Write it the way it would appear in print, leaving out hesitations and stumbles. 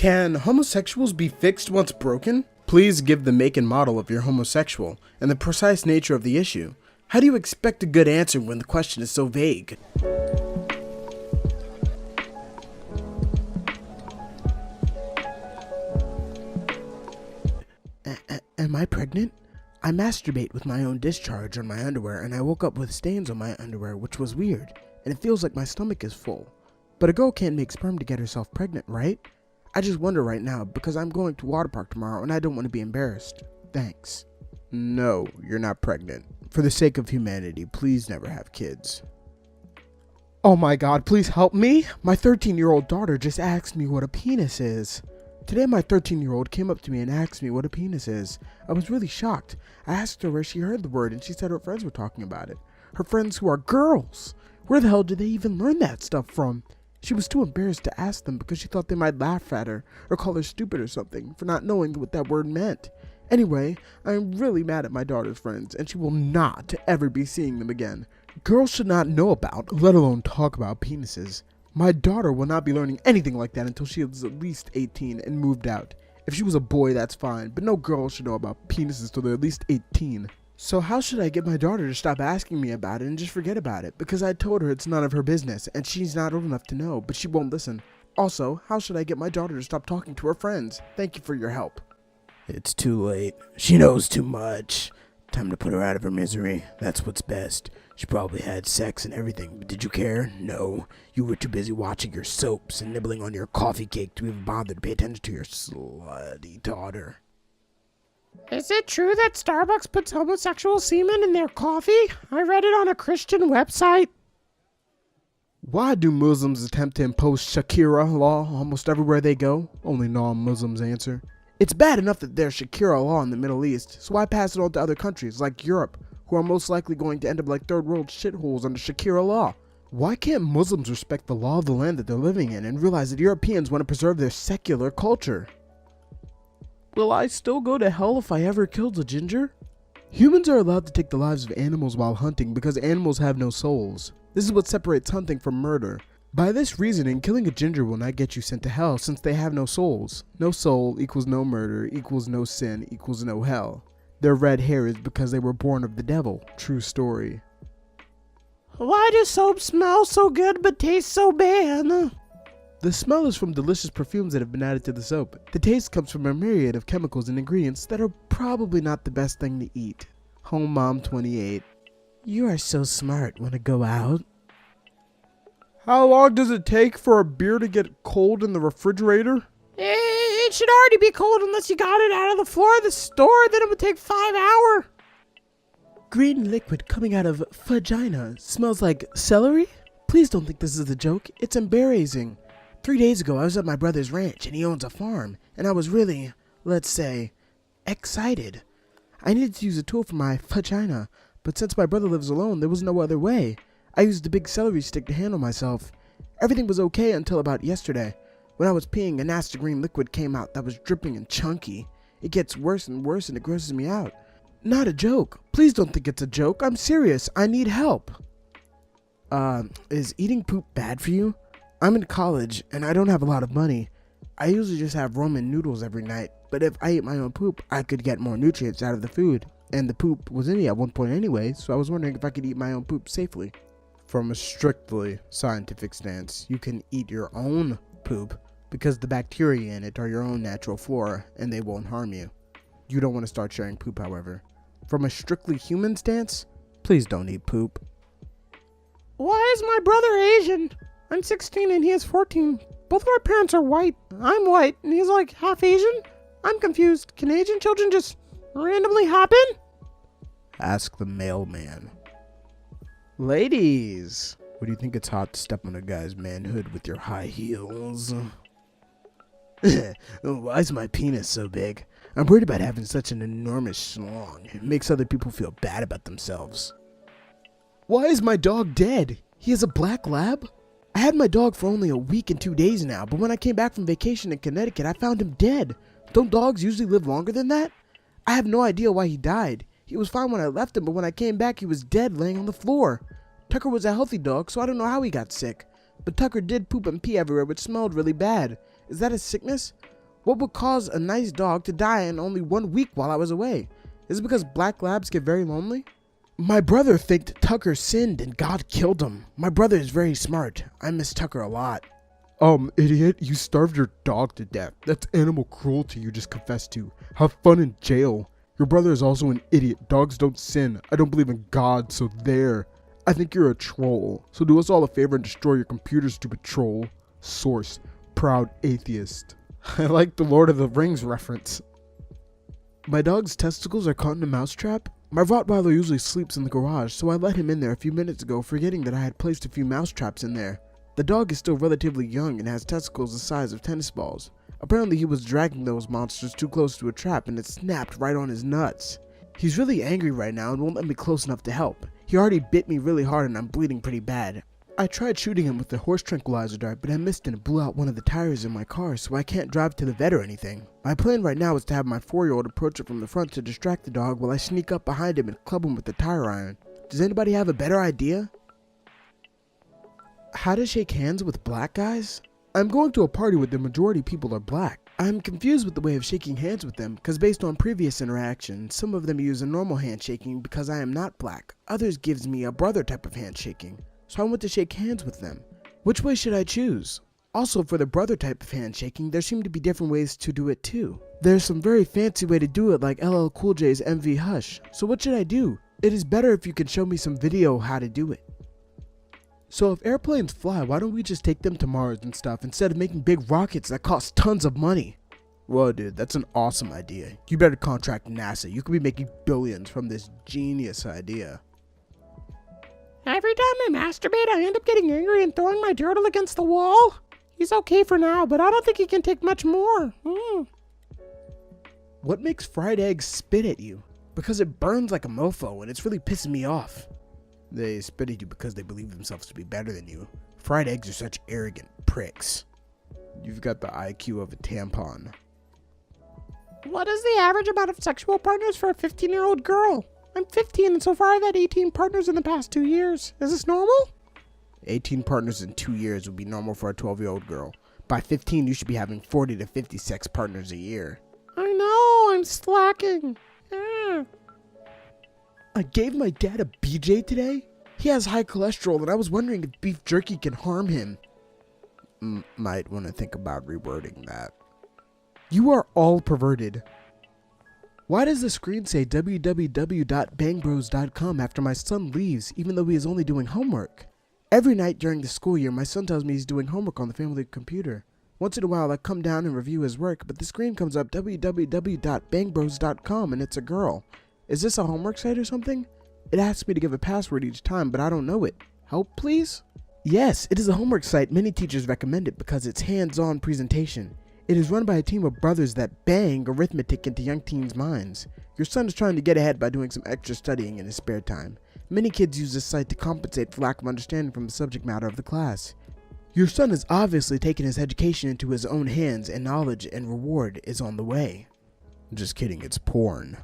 Can homosexuals be fixed once broken? Please give the make and model of your homosexual and the precise nature of the issue. How do you expect a good answer when the question is so vague? Am I pregnant? I masturbate with my own discharge on my underwear, and I woke up with stains on my underwear, which was weird, and it feels like my stomach is full. But a girl can't make sperm to get herself pregnant, right? I just wonder right now, because I'm going to water park tomorrow and I don't want to be embarrassed. Thanks. No, you're not pregnant. For the sake of humanity, please never have kids. Oh my god, please help me! My 13-year-old daughter just asked me what a penis is. Today my 13-year-old came up to me and asked me what a penis is. I was really shocked. I asked her where she heard the word and she said her friends were talking about it. Her friends who are girls! Where the hell did they even learn that stuff from? She was too embarrassed to ask them because she thought they might laugh at her or call her stupid or something for not knowing what that word meant. Anyway, I am really mad at my daughter's friends and she will not ever be seeing them again. Girls should not know about, let alone talk about penises. My daughter will not be learning anything like that until she is at least 18 and moved out. If she was a boy, that's fine, but no girl should know about penises till they're at least 18. So how should I get my daughter to stop asking me about it and just forget about it? Because I told her it's none of her business and she's not old enough to know, but she won't listen. Also, how should I get my daughter to stop talking to her friends? Thank you for your help. It's too late. She knows too much. Time to put her out of her misery. That's what's best. She probably had sex and everything, but did you care? No. You were too busy watching your soaps and nibbling on your coffee cake to even bother to pay attention to your slutty daughter. Is it true that Starbucks puts homosexual semen in their coffee? I read it on a Christian website. Why do Muslims attempt to impose Shakira law almost everywhere they go? Only non-Muslims answer. It's bad enough that there's Shakira law in the Middle East, so why pass it on to other countries like Europe, who are most likely going to end up like third world shitholes under Shakira law? Why can't Muslims respect the law of the land that they're living in and realize that Europeans want to preserve their secular culture? Will I still go to hell if I ever killed a ginger? Humans are allowed to take the lives of animals while hunting because animals have no souls. This is what separates hunting from murder. By this reasoning, killing a ginger will not get you sent to hell since they have no souls. No soul equals no murder equals no sin equals no hell. Their red hair is because they were born of the devil. True story. Why do soaps smell so good but taste so bad? The smell is from delicious perfumes that have been added to the soap. The taste comes from a myriad of chemicals and ingredients that are probably not the best thing to eat. Home Mom 28. You are so smart. Want to go out? How long does it take for a beer to get cold in the refrigerator? It should already be cold unless you got it out of the floor of the store, then it would take 5 hours. Green liquid coming out of vagina smells like celery? Please don't think this is a joke. It's embarrassing. 3 days ago, I was at my brother's ranch and he owns a farm, and I was really, let's say, excited. I needed to use a tool for my vagina, but since my brother lives alone, there was no other way. I used the big celery stick to handle myself. Everything was okay until about yesterday. When I was peeing, a nasty green liquid came out that was dripping and chunky. It gets worse and worse and it grosses me out. Not a joke. Please don't think it's a joke. I'm serious. I need help. Is eating poop bad for you? I'm in college and I don't have a lot of money. I usually just have ramen noodles every night, but if I ate my own poop, I could get more nutrients out of the food. And the poop was in me at one point anyway, so I was wondering if I could eat my own poop safely. From a strictly scientific stance, you can eat your own poop because the bacteria in it are your own natural flora and they won't harm you. You don't want to start sharing poop, however. From a strictly human stance, please don't eat poop. Why is my brother Asian? I'm 16 and he is 14. Both of our parents are white. I'm white and he's like half Asian. I'm confused. Can Asian children just randomly happen? Ask the mailman. Ladies, what do you think it's hot to step on a guy's manhood with your high heels? Why is my penis so big? I'm worried about having such an enormous schlong. It makes other people feel bad about themselves. Why is my dog dead? He is a black lab? I had my dog for only a week and 2 days now, but when I came back from vacation in Connecticut, I found him dead. Don't dogs usually live longer than that? I have no idea why he died. He was fine when I left him, but when I came back, he was dead laying on the floor. Tucker was a healthy dog, so I don't know how he got sick. But Tucker did poop and pee everywhere, which smelled really bad. Is that a sickness? What would cause a nice dog to die in only 1 week while I was away? Is it because black labs get very lonely? My brother thinked Tucker sinned and God killed him. My brother is very smart. I miss Tucker a lot. Idiot, you starved your dog to death. That's animal cruelty you just confessed to. Have fun in jail. Your brother is also an idiot. Dogs don't sin. I don't believe in God, so there. I think you're a troll. So do us all a favor and destroy your computer, stupid troll. Source, proud atheist. I like the Lord of the Rings reference. My dog's testicles are caught in a mousetrap. My Rottweiler usually sleeps in the garage, so I let him in there a few minutes ago, forgetting that I had placed a few mousetraps in there. The dog is still relatively young and has testicles the size of tennis balls. Apparently he was dragging those monsters too close to a trap and it snapped right on his nuts. He's really angry right now and won't let me close enough to help. He already bit me really hard and I'm bleeding pretty bad. I tried shooting him with the horse tranquilizer dart, but I missed and it blew out one of the tires in my car, so I can't drive to the vet or anything. My plan right now is to have my 4-year-old approach it from the front to distract the dog while I sneak up behind him and club him with the tire iron. Does anybody have a better idea? How to shake hands with black guys? I'm going to a party where the majority people are black. I'm confused with the way of shaking hands with them, because based on previous interactions, some of them use a normal handshaking because I am not black. Others gives me a brother type of handshaking. So I want to shake hands with them. Which way should I choose? Also, for the brother type of handshaking, there seem to be different ways to do it too. There's some very fancy way to do it like LL Cool J's MV Hush. So what should I do? It is better if you can show me some video how to do it. So if airplanes fly, why don't we just take them to Mars and stuff instead of making big rockets that cost tons of money? Whoa dude, that's an awesome idea. You better contract NASA. You could be making billions from this genius idea. Every time I masturbate, I end up getting angry and throwing my turtle against the wall. He's okay for now, but I don't think he can take much more. What makes fried eggs spit at you? Because it burns like a mofo and it's really pissing me off. They spit at you because they believe themselves to be better than you. Fried eggs are such arrogant pricks. You've got the IQ of a tampon. What is the average amount of sexual partners for a 15-year-old girl? I'm 15 and so far I've had 18 partners in the past 2 years. Is this normal? 18 partners in 2 years would be normal for a 12-year-old girl. By 15, you should be having 40 to 50 sex partners a year. I know, I'm slacking. I gave my dad a BJ today. He has high cholesterol and I was wondering if beef jerky can harm him. Might want to think about rewording that. You are all perverted. Why does the screen say www.bangbros.com after my son leaves even though he is only doing homework? Every night during the school year, my son tells me he's doing homework on the family computer. Once in a while, I come down and review his work, but the screen comes up www.bangbros.com and it's a girl. Is this a homework site or something? It asks me to give a password each time, but I don't know it. Help, please? Yes, it is a homework site. Many teachers recommend it because it's hands-on presentation. It is run by a team of brothers that bang arithmetic into young teens' minds. Your son is trying to get ahead by doing some extra studying in his spare time. Many kids use this site to compensate for lack of understanding from the subject matter of the class. Your son has obviously taken his education into his own hands and knowledge and reward is on the way. Just kidding, it's porn.